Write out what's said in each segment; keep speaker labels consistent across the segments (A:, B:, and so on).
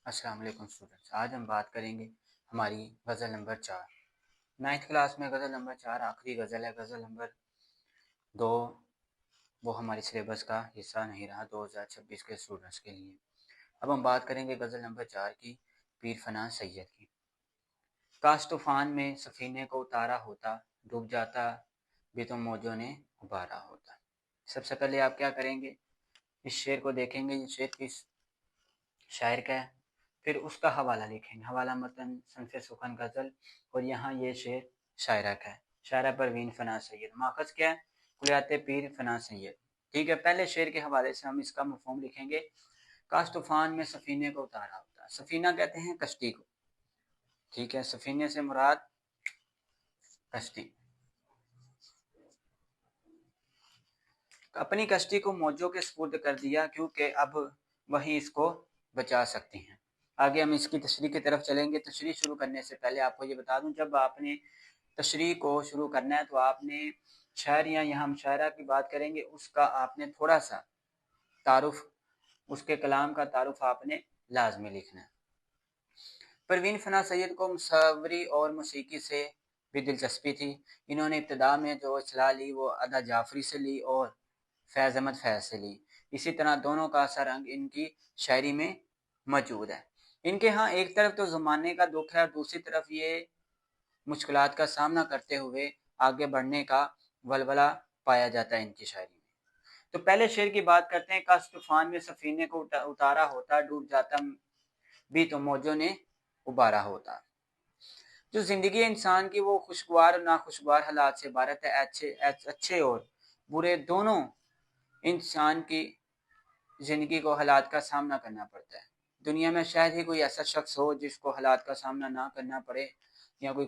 A: السلام علیکم اسٹوڈنٹس، آج ہم بات کریں گے ہماری غزل نمبر 4 9th کلاس میں غزل نمبر 4 آخری غزل ہے۔ غزل نمبر 2 وہ ہماری سلیبس کا حصہ نہیں رہا 2026 کے اسٹوڈنٹس کے لیے۔ اب ہم بات کریں گے غزل نمبر 4 کی، پیر فنا سید کی۔ کاش طوفان میں سفینے کو اتارا ہوتا، ڈوب جاتا بھی تو موجوں نے ابھارا ہوتا۔ سب سے پہلے آپ کیا کریں گے، اس شعر کو دیکھیں گے، یہ شعر کس شاعر کا ہے، پھر اس کا حوالہ لکھیں گے، حوالہ متن صنف سخن غزل، اور یہاں یہ شعر شاعرہ کا ہے، شاعرہ پروین فنا سید، ماخذ کیا ہے، کلیات پیر فنا سید۔ ٹھیک ہے، پہلے شعر کے حوالے سے ہم اس کا مفہوم لکھیں گے۔ کاش طوفان میں سفینے کو اتارا ہوتا، سفینہ کہتے ہیں کشتی کو، ٹھیک ہے، سفینے سے مراد کشتی، اپنی کشتی کو موجوں کے سپرد کر دیا کیونکہ اب وہی اس کو بچا سکتی ہیں۔ آگے ہم اس کی تشریح کی طرف چلیں گے۔ تشریح شروع کرنے سے پہلے آپ کو یہ بتا دوں، جب آپ نے تشریح کو شروع کرنا ہے تو آپ نے شاعر یا یہاں ہم شاعرہ کی بات کریں گے، اس کا آپ نے تھوڑا سا تعارف، اس کے کلام کا تعارف آپ نے لازمی لکھنا ہے۔ پروین فنا سید کو مصوری اور موسیقی سے بھی دلچسپی تھی۔ انہوں نے ابتدا میں جو اصطلاح لی وہ ادا جعفری سے لی اور فیض احمد فیض سے لی، اسی طرح دونوں کا اثر رنگ ان کی شاعری میں موجود ہے۔ ان کے ہاں ایک طرف تو زمانے کا دکھ ہے اور دوسری طرف یہ مشکلات کا سامنا کرتے ہوئے آگے بڑھنے کا ولولہ پایا جاتا ہے ان کی شاعری میں۔ تو پہلے شعر کی بات کرتے ہیں۔ کاش طوفان میں سفینے کو اتارا ہوتا، ڈوب جاتا بھی تو موجوں نے ابھارا ہوتا۔ جو زندگی انسان کی وہ خوشگوار اور ناخوشگوار حالات سے عبارت ہے۔ اچھے اور برے دونوں انسان کی زندگی کو حالات کا سامنا کرنا پڑتا ہے۔ دنیا میں شاید ہی کوئی ایسا شخص ہو جس کو حالات کا سامنا نہ کرنا پڑے، یا کوئی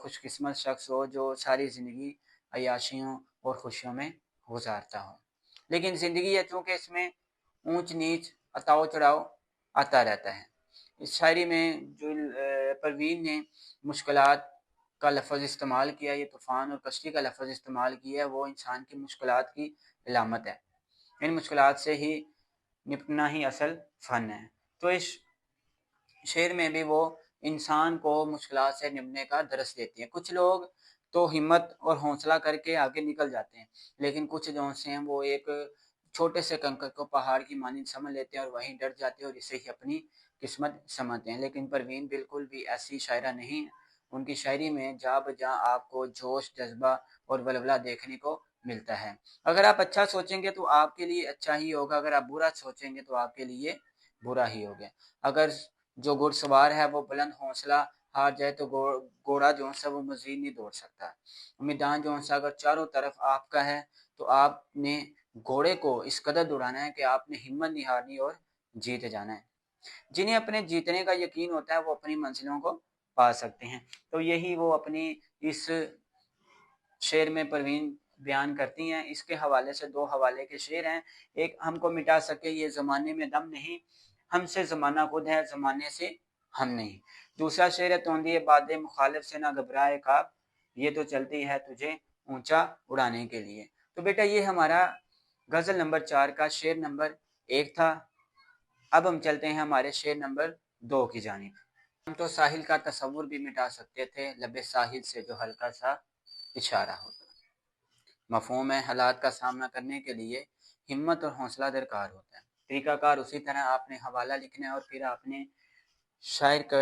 A: خوش قسمت شخص ہو جو ساری زندگی عیاشیوں اور خوشیوں میں گزارتا ہو۔ لیکن زندگی ہے چونکہ اس میں اونچ نیچ، اتاؤ چڑھاؤ آتا رہتا ہے۔ اس شاعری میں جو پروین نے مشکلات کا لفظ استعمال کیا، یہ طوفان اور کشتی کا لفظ استعمال کیا ہے، وہ انسان کی مشکلات کی علامت ہے۔ ان مشکلات سے ہی نپٹنا ہی اصل فن ہے۔ تو اس شعر میں بھی وہ انسان کو مشکلات سے نپٹنے کا درس دیتی ہیں۔ کچھ لوگ تو ہمت اور حوصلہ کر کے آگے نکل جاتے ہیں، لیکن کچھ جو ہیں وہ ایک چھوٹے سے کنکر کو پہاڑ کی مانند سمجھ لیتے ہیں اور وہیں ڈر جاتے ہیں اور اسے ہی اپنی قسمت سمجھتے ہیں۔ لیکن پروین بالکل بھی ایسی شاعرہ نہیں ہے۔ ان کی شاعری میں جا بجا آپ کو جوش، جذبہ اور ولولہ دیکھنے کو ملتا ہے۔ اگر آپ اچھا سوچیں گے تو آپ کے لیے اچھا ہی ہوگا، اگر آپ برا سوچیں گے تو آپ کے لیے برا ہی ہوگا۔ اگر جو گھڑ سوار ہے وہ بلند حوصلہ ہار جائے تو گھوڑا جو ہے وہ مزید نہیں دوڑ سکتا۔ میدان جو ہے اگر چاروں طرف آپ کا ہے تو آپ نے گھوڑے کو اس قدر دوڑانا ہے کہ آپ نے ہمت نہیں ہارنی اور جیت جانا ہے۔ جنہیں اپنے جیتنے کا یقین ہوتا ہے وہ اپنی منزلوں کو پا سکتے ہیں۔ تو یہی وہ اپنی اس شعر میں پروین بیان کرتی ہیں۔ اس کے حوالے سے دو حوالے کے شعر ہیں۔ ایک ہم کو مٹا سکے یہ زمانے میں دم نہیں، ہم سے زمانہ خود ہے زمانے سے ہم نہیں۔ دوسرا شعر ہے توندی باد مخالف سے نہ گھبرائے خواب، یہ تو چلتی ہے تجھے اونچا اڑانے کے لیے۔ تو بیٹا یہ ہمارا غزل نمبر 4 کا شعر نمبر 1 تھا۔ اب ہم چلتے ہیں ہمارے شعر نمبر 2 کی جانب۔ ہم تو ساحل کا تصور بھی مٹا سکتے تھے، لبے ساحل سے جو ہلکا سا اشارہ ہوتا۔ مفہوم ہے، حالات کا سامنا کرنے کے لیے ہمت اور حوصلہ درکار ہوتا ہے۔ طریقہ کار اسی طرح آپ نے حوالہ لکھنا ہے اور پھر آپ نے شاعر کا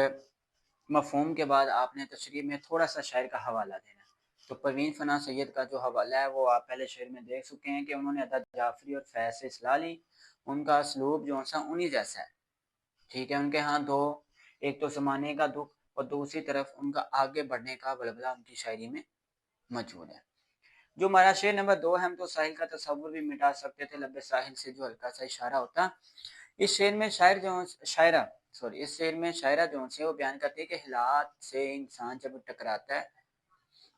A: مفہوم کے بعد آپ نے تشریح میں تھوڑا سا شاعر کا حوالہ دینا ہے۔ تو پروین فنا سید کا جو حوالہ ہے وہ آپ پہلے شعر میں دیکھ چکے ہیں کہ انہوں نے ادا جعفری اور فیض سے اصلاح لی۔ ان کا اسلوب جو ہے انہی جیسا ہے، ٹھیک ہے۔ ان کے ہاں دو، ایک تو زمانے کا دکھ اور دوسری طرف ان کا آگے بڑھنے کا ولولہ ان کی شاعری میں موجود ہے۔ جو ہمارا شعر نمبر 2 ہے، ہم تو ساحل کا تصور بھی مٹا سکتے تھے، لبے ساحل سے جو ہلکا سا اشارہ ہوتا۔ اس شعر میں شاعرہ جو ہے وہ بیان کرتی ہے کہ حالات سے انسان جب ٹکراتا ہے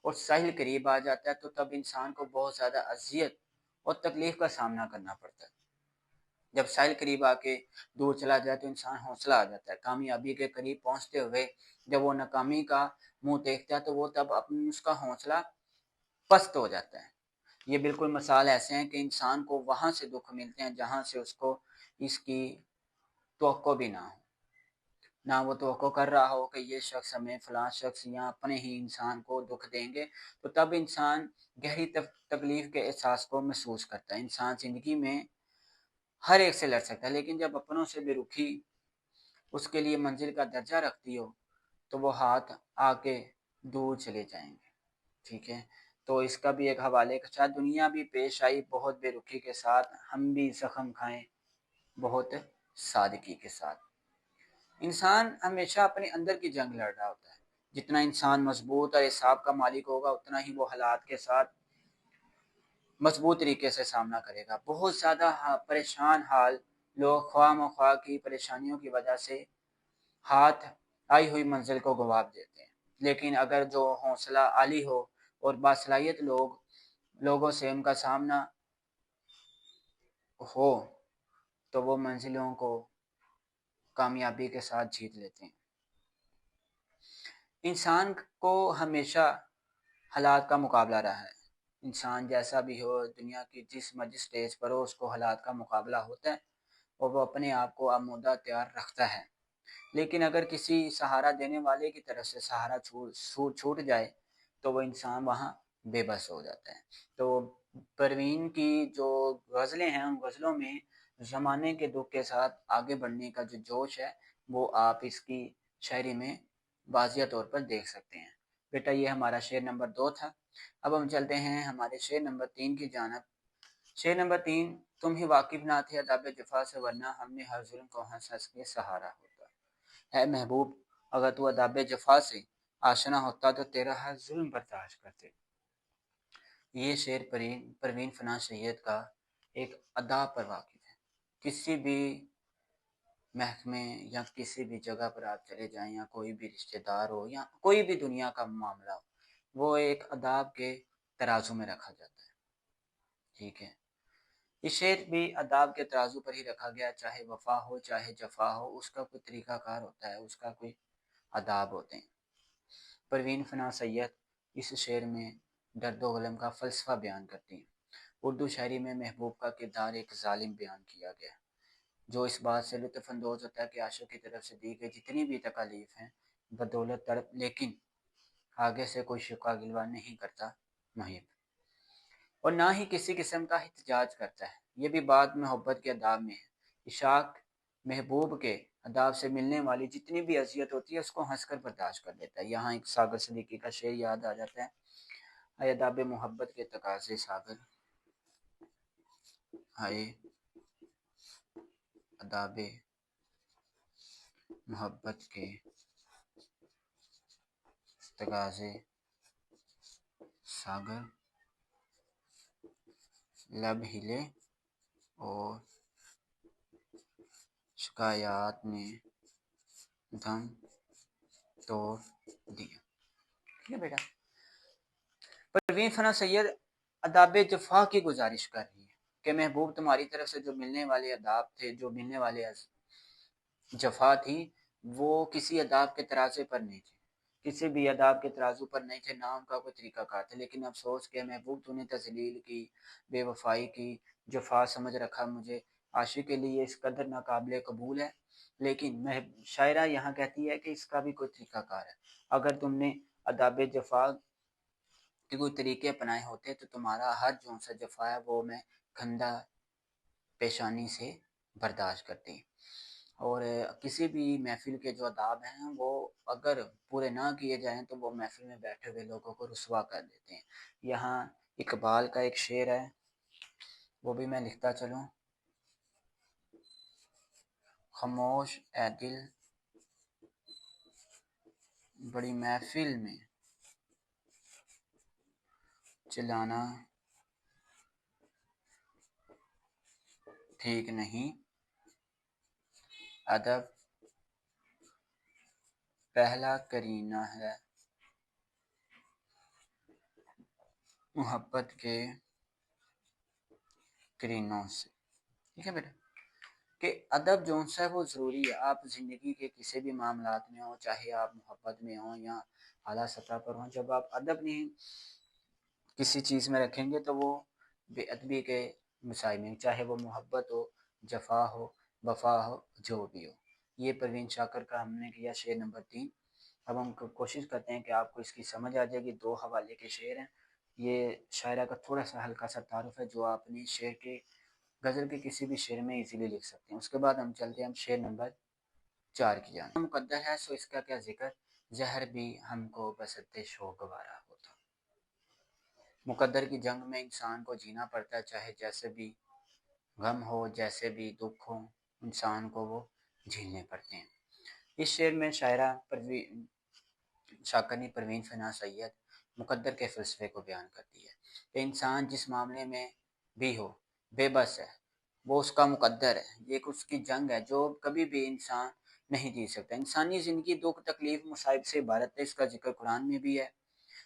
A: اور ساحل قریب آ جاتا ہے تو تب انسان کو بہت زیادہ اذیت اور تکلیف کا سامنا کرنا پڑتا ہے۔ جب ساحل قریب آ کے دور چلا جائے تو انسان حوصلہ آ جاتا ہے۔ کامیابی کے قریب پہنچتے ہوئے جب وہ ناکامی کا منہ دیکھتا ہے تو وہ تب اپنی اس کا حوصلہ پست ہو جاتا ہے۔ یہ بالکل مثال ایسے ہیں کہ انسان کو وہاں سے دکھ ملتے ہیں جہاں سے اس کو اس کی توقع بھی نہ ہو۔ نہ وہ توقع کر رہا ہو کہ یہ شخص ہمیں فلاں شخص یا اپنے ہی انسان کو دکھ دیں گے، تو تب انسان گہری تکلیف کے احساس کو محسوس کرتا ہے۔ انسان زندگی میں ہر ایک سے لڑ سکتا ہے، لیکن جب اپنوں سے بے رخی اس کے لیے منزل کا درجہ رکھتی ہو تو وہ ہاتھ آ کے دور چلے جائیں گے۔ ٹھیک ہے، تو اس کا بھی ایک حوالے کے ساتھ دنیا بھی پیش آئی بہت بے رخی کے ساتھ، ہم بھی زخم کھائیں بہت سادگی کے ساتھ۔ انسان ہمیشہ اپنے اندر کی جنگ لڑ رہا ہوتا ہے۔ جتنا انسان مضبوط اور اعصاب کا مالک ہوگا اتنا ہی وہ حالات کے ساتھ مضبوط طریقے سے سامنا کرے گا۔ بہت زیادہ پریشان حال لوگ خواہ مخواہ کی پریشانیوں کی وجہ سے ہاتھ آئی ہوئی منزل کو گنوا دیتے ہیں، لیکن اگر جو حوصلہ عالی ہو اور باصلاحیت لوگوں سے ان کا سامنا ہو تو وہ منزلوں کو کامیابی کے ساتھ جیت لیتے ہیں۔ انسان کو ہمیشہ حالات کا مقابلہ رہا ہے۔ انسان جیسا بھی ہو، دنیا کی جس سٹیج پر ہو، اس کو حالات کا مقابلہ ہوتا ہے اور وہ اپنے آپ کو آمادہ تیار رکھتا ہے۔ لیکن اگر کسی سہارا دینے والے کی طرف سے سہارا چھوٹ جائے تو وہ انسان وہاں بے بس ہو جاتا ہے۔ تو پروین کی جو غزلیں ہیں ان غزلوں میں زمانے کے دکھ کے ساتھ آگے بڑھنے کا جو جوش ہے وہ آپ اس کی شاعری میں واضح طور پر دیکھ سکتے ہیں۔ بیٹا یہ ہمارا شعر نمبر 2 تھا۔ اب ہم چلتے ہیں ہمارے شعر نمبر 3 کی جانب۔ شعر نمبر 3: تم ہی واقف نہ تھے عذاب جفا سے، ورنہ ہم نے ہر ظلم کو ہنس ہنس کے سہارا ہوتا۔ اے محبوب، اگر تو عذاب جفا سے آشنا ہوتا تو تیرا ہر ظلم برداشت کرتے۔ یہ شعر پروین فنان سید کا ایک ادا پر واقف ہے۔ کسی بھی محکمے یا کسی بھی جگہ پر آپ چلے جائیں یا کوئی بھی رشتہ دار ہو یا کوئی بھی دنیا کا معاملہ ہو، وہ ایک اداب کے ترازو میں رکھا جاتا ہے۔ ٹھیک ہے، یہ شعر بھی اداب کے ترازو پر ہی رکھا گیا، چاہے وفا ہو چاہے جفا ہو، اس کا کوئی طریقہ کار ہوتا ہے، اس کا کوئی آداب ہوتے ہیں۔ پروین فنان سید اس شعر میں درد و غلم کا فلسفہ بیان کرتی ہیں۔ اردو شاعری میں محبوب کا کردار ایک ظالم بیان کیا گیا ہے، جو اس بات سے لطف اندوز ہوتا ہے کہ عاشق کی طرف سے دی گئی جتنی بھی تکالیف ہیں بدولت تڑپ، لیکن آگے سے کوئی شکوہ گلوہ نہیں کرتا محب، اور نہ ہی کسی قسم کا احتجاج کرتا ہے۔ یہ بھی بات محبت کے آداب میں ہے۔ عشاق محبوب کے آداب سے ملنے والی جتنی بھی اذیت ہوتی ہے اس کو ہنس کر برداشت کر لیتا ہے۔ یہاں ایک ساگر صدیقی کا شعر یاد آ جاتا ہے: اے آداب محبت کے تقاضے ساگر، اے آداب محبت کے تقاضے ساگر، لب ہلے اور شکایات نے دم توڑ دیا۔ ٹھیک ہے بیٹا، پروین فنان سید آداب جفا کی گزارش کر رہی ہے کہ محبوب تمہاری طرف سے جو ملنے والے آداب تھے، جو ملنے والے جفا تھی، وہ کسی آداب کے ترازے پر نہیں تھے، کسی بھی آداب کے ترازو پر نہیں تھے، نہ ان کا کوئی طریقہ کار تھا۔ لیکن افسوس کہ محبوب تو نے تذلیل کی، بے وفائی کی، جفا سمجھ رکھا مجھے، عاشق کے لیے اس قدر ناقابل قبول ہے۔ لیکن شاعرہ یہاں کہتی ہے کہ اس کا بھی کوئی طریقہ کار ہے۔ اگر تم نے آداب جفا کے کوئی طریقے اپنائے ہوتے تو تمہارا ہر جو سا جفا ہے وہ میں کھندا پیشانی سے برداشت کرتی۔ اور کسی بھی محفل کے جو آداب ہیں وہ اگر پورے نہ کیے جائیں تو وہ محفل میں بیٹھے ہوئے لوگوں کو رسوا کر دیتے ہیں۔ یہاں اقبال کا ایک شعر ہے، وہ بھی میں لکھتا چلوں: خاموش اے دل بڑی محفل میں چلانا ٹھیک نہیں، ادب پہلا کرینہ ہے محبت کے کرینوں سے۔ ٹھیک ہے بیٹا، کہ ادب جو ہے وہ ضروری ہے۔ آپ زندگی کے کسی بھی معاملات میں ہوں، چاہے آپ محبت میں ہوں یا اعلیٰ سطح پر ہوں، جب آپ ادب نہیں کسی چیز میں رکھیں گے تو وہ بے ادبی کے مسائل میں، چاہے وہ محبت ہو، جفا ہو، وفا ہو، جو بھی ہو۔ یہ پروین شاکر کا ہم نے کیا شعر نمبر 3۔ اب ہم کوشش کرتے ہیں کہ آپ کو اس کی سمجھ آ جائے گی۔ 2 حوالے کے شعر ہیں، یہ شاعرہ کا تھوڑا سا ہلکا سا تعارف ہے جو آپ اپنی شعر کے غزل کے کسی بھی شعر میں ایزیلی لکھ سکتے ہیں۔ اس کے بعد ہم چلتے ہیں ہم شعر نمبر 4 کی جانب۔ مقدر ہے سو اس کا کیا ذکر، زہر بھی ہم کو بستے شوق گوارا ہوتا۔ مقدر کی جنگ میں انسان کو جینا پڑتا ہے، چاہے جیسے بھی غم ہو، جیسے بھی دکھ ہو، انسان کو وہ جھیلنے پڑتے ہیں۔ اس شعر میں شاعرہ شاکر نے پروین فنا سید مقدر کے فلسفے کو بیان کرتی ہے کہ انسان جس معاملے میں بھی ہو بے بس ہے، وہ اس کا مقدر ہے، یہ اس کی جنگ ہے جو کبھی بھی انسان نہیں جیت سکتا۔ انسانی زندگی دکھ تکلیف مصائب سے عبارت ہے، اس کا ذکر قرآن میں بھی ہے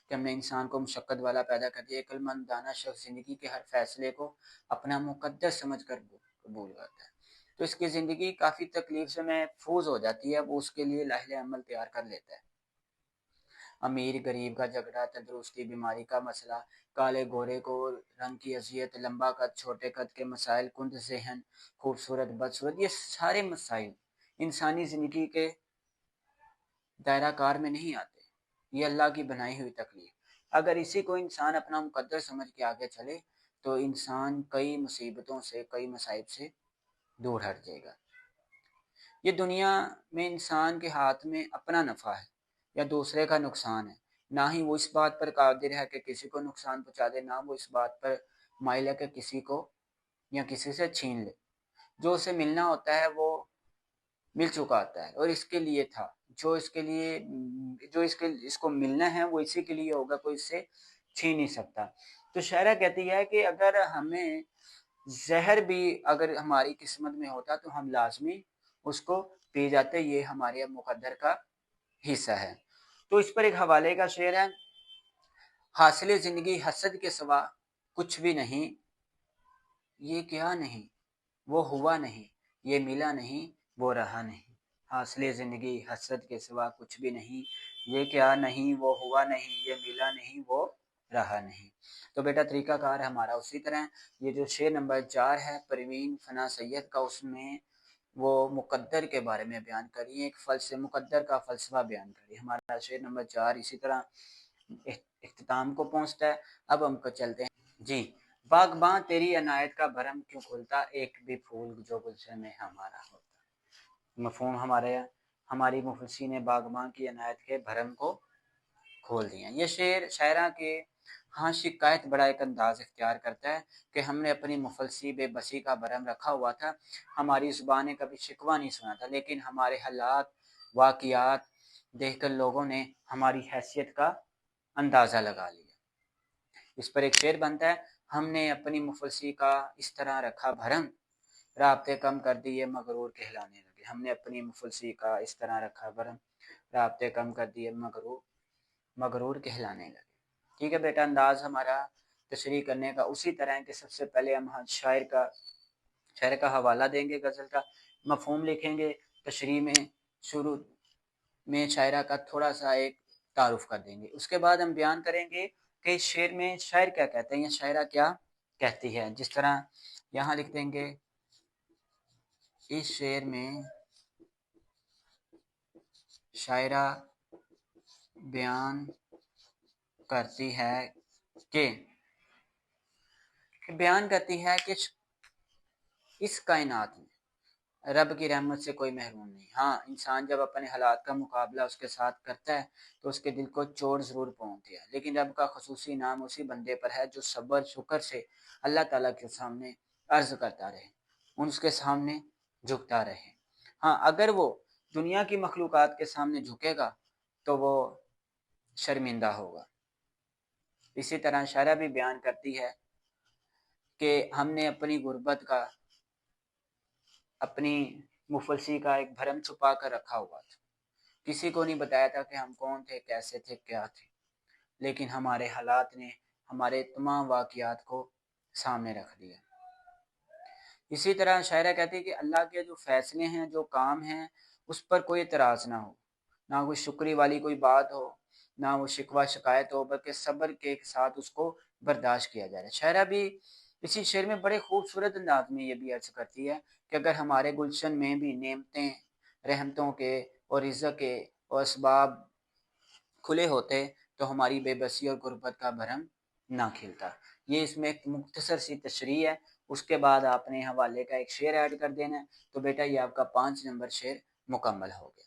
A: کہ ہم نے انسان کو مشقت والا پیدا کر دیا۔ عقل مند دانا شخص زندگی کے ہر فیصلے کو اپنا مقدر سمجھ کر قبول کرتا ہے، تو اس کی زندگی کافی تکلیف سے محفوظ ہو جاتی ہے، وہ اس کے لیے لاہل عمل تیار کر لیتا ہے۔ امیر غریب کا جھگڑا، تندرستی بیماری کا مسئلہ، کالے گورے کو رنگ کی اذیت، لمبا قد چھوٹے قد کے مسائل، کند ذہن خوبصورت بدصورت، یہ سارے مسائل انسانی زندگی کے دائرہ کار میں نہیں آتے، یہ اللہ کی بنائی ہوئی تکلیف۔ اگر اسی کو انسان اپنا مقدر سمجھ کے آگے چلے تو انسان کئی مصیبتوں سے، کئی مصائب سے دور ہٹ جائے گا۔ یہ دنیا میں انسان کے ہاتھ میں اپنا نفع ہے یا دوسرے کا نقصان ہے، نہ ہی وہ اس بات پر قادر ہے کہ کسی کو نقصان پہنچا دے، نہ وہ اس بات پر مائل ہے کہ کسی کو یا کسی سے چھین لے۔ جو اسے ملنا ہوتا ہے وہ مل چکا ہوتا ہے اور اس کے لیے تھا، جو اس کو ملنا ہے وہ اسی کے لیے ہوگا، کوئی اس سے چھین نہیں سکتا۔ تو شاعرہ کہتی ہے کہ اگر ہمیں زہر بھی اگر ہماری قسمت میں ہوتا تو ہم لازمی اس کو پی جاتے، یہ ہمارے مقدر کا حصہ ہے۔ تو اس پر ایک حوالے کا شعر ہے، حاصل زندگی حسد کے سوا کچھ بھی نہیں، یہ کیا نہیں وہ ہوا نہیں، یہ ملا نہیں وہ رہا نہیں۔ حاصل زندگی حسد کے سوا کچھ بھی نہیں، یہ کیا نہیں وہ ہوا نہیں، یہ ملا نہیں وہ رہا نہیں۔ تو بیٹا طریقہ کار ہمارا اسی طرح ہے۔ یہ جو شعر نمبر 4 ہے پروین فنا سید کا، اس میں وہ مقدر کے بارے میں بیان کری ہے، ایک مقدر کا فلسفہ بیان کری۔ ہمارا شعر نمبر 4 اسی طرح اختتام کو پہنچتا ہے۔ اب ہم کو چلتے ہیں جی۔ باغباں تیری عنایت کا بھرم کیوں کھولتا، ایک بھی پھول جو گلشن میں ہمارا ہوتا۔ مفہوم ہماری مفلسی نے باغباں کی عنایت کے بھرم کو کھول دیا۔ یہ شعر شاعرہ کے ہاں شکایت بڑا ایک انداز اختیار کرتا ہے کہ ہم نے اپنی مفلسی بے بسی کا بھرم رکھا ہوا تھا، ہماری زبان نے کبھی شکوہ نہیں سنا تھا، لیکن ہمارے حالات واقعات دیکھ کر لوگوں نے ہماری حیثیت کا اندازہ لگا لیا۔ اس پر ایک شعر بنتا ہے، ہم نے اپنی مفلسی کا اس طرح رکھا بھرم، رابطے کم کر دیے مغرور کہلانے لگے۔ ہم نے اپنی مفلسی کا اس طرح رکھا بھرم، رابطے کم کر دیے مغرور کہلانے لگے۔ ٹھیک ہے بیٹا، انداز ہمارا تشریح کرنے کا اسی طرح ہے کہ سب سے پہلے ہم شاعر کا حوالہ دیں گے، غزل کا مفہوم لکھیں گے، تشریح میں شروع میں شاعرہ کا تھوڑا سا ایک تعارف کر دیں گے، اس کے بعد ہم بیان کریں گے کہ اس شعر میں شاعر کیا کہتے ہیں یا شاعرہ کیا کہتی ہے۔ جس طرح یہاں لکھ دیں گے، اس شعر میں شاعرہ بیان کرتی ہے کہ اس کائنات میں رب کی رحمت سے کوئی محروم نہیں۔ ہاں انسان جب اپنے حالات کا مقابلہ اس کے ساتھ کرتا ہے تو اس کے دل کو چوٹ ضرور پہنچتی ہے، لیکن رب کا خصوصی نام اسی بندے پر ہے جو صبر شکر سے اللہ تعالیٰ کے سامنے عرض کرتا رہے، اس کے سامنے جھکتا رہے۔ ہاں اگر وہ دنیا کی مخلوقات کے سامنے جھکے گا تو وہ شرمندہ ہوگا۔ اسی طرح شاعرہ بھی بیان کرتی ہے کہ ہم نے اپنی غربت کا، اپنی مفلسی کا ایک بھرم چھپا کر رکھا ہوا تھا، کسی کو نہیں بتایا تھا کہ ہم کون تھے، کیسے تھے، کیا تھے، لیکن ہمارے حالات نے ہمارے تمام واقعات کو سامنے رکھ دیا۔ اسی طرح شاعرہ کہتی ہے کہ اللہ کے جو فیصلے ہیں، جو کام ہیں، اس پر کوئی اعتراض نہ ہو، نہ کوئی شکری والی کوئی بات ہو، نہ وہ شکوہ شکایت ہو، بلکہ صبر کے ساتھ اس کو برداشت کیا جائے۔ شاعرہ بھی اسی شعر میں بڑے خوبصورت انداز میں یہ بھی عرض کرتی ہے کہ اگر ہمارے گلشن میں بھی نعمتیں رحمتوں کے اور رزق کے اور اسباب کھلے ہوتے تو ہماری بے بسی اور غربت کا بھرم نہ کھلتا۔ یہ اس میں ایک مختصر سی تشریح ہے، اس کے بعد آپ نے حوالے کا ایک شعر ایڈ کر دینا ہے، تو بیٹا یہ آپ کا 5 نمبر شعر مکمل ہو گیا۔